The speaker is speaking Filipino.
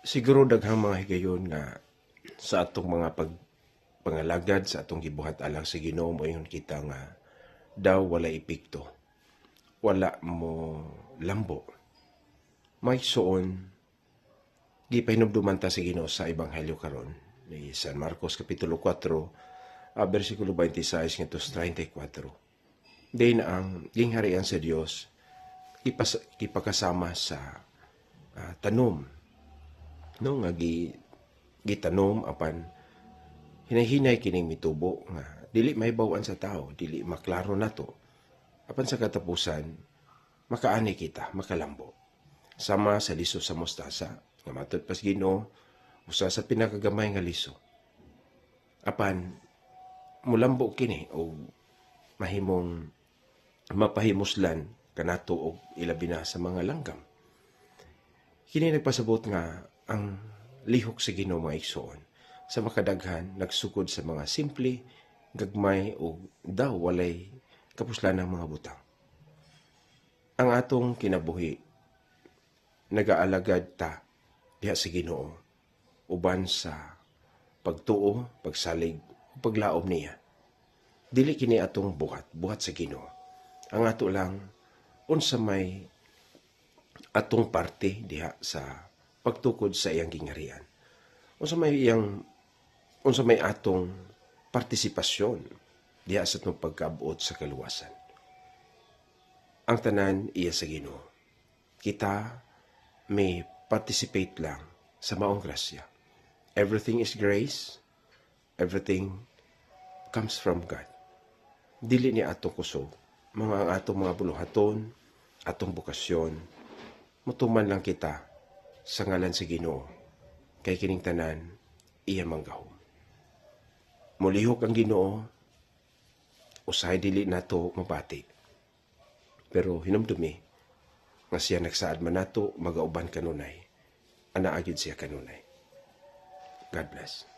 Siguro daghang mga higayon nga sa atong mga pangalagad sa atong gibuhat alang sa Ginoo moingon kita nga daw wala epekto, wala mo lambo. May suon gipahinumduman ta sa Ginoo sa ebanghelyo karon ni San Marcos kapitulo 4 bersikulo 26 ngadto sa 34. Din ang gingharian sa Dios ipakasama sa tanom no nga gitanom apan hinay-hinay kining mitubo nga dili mahibaw-an sa tao, dili maklaro nato. Apan sa katapusan makaani kita, makalambo. Sama sa liso sa mostasa nga matud pas Ginoo usa sa pinakagamay nga liso. Apan mulambo kini o mahimong mapahimuslan kanato og ilabi na sa mga langgam. Kini nagpasabot nga ang lihok sa Ginoo mga igsoon sa makadaghan nagsugod sa mga simple, gagmay o daw walay kapuslan ng mga butang. Ang atong kinabuhi nagaalagad ta diha sa Ginoo uban sa pagtuo, pagsalig o paglaom niya. Dili kini atong buhat sa Ginoo. Ang ato lang unsa may atong parte diha sa pagtukod sa iyang gingharian. Unsa may atong partisipasyon diha sa atong pagkabuot sa kaluwasan. Ang tanan iya sa Ginoo. Kita may participate lang sa maong grasya. Everything is grace. Everything comes from God. Dili ni atong kusog. Ang atong mga buluhaton, atong bukasyon, mutuman lang kita sa ngalan sa Ginoo. Kay kining tanan, iya manggahom. Mulihok ang Ginoo, usahay dili nato mabati. Pero hinumdumi, nga siya nagsaad man nato, magauban kanunay. Anaagid siya kanunay. God bless.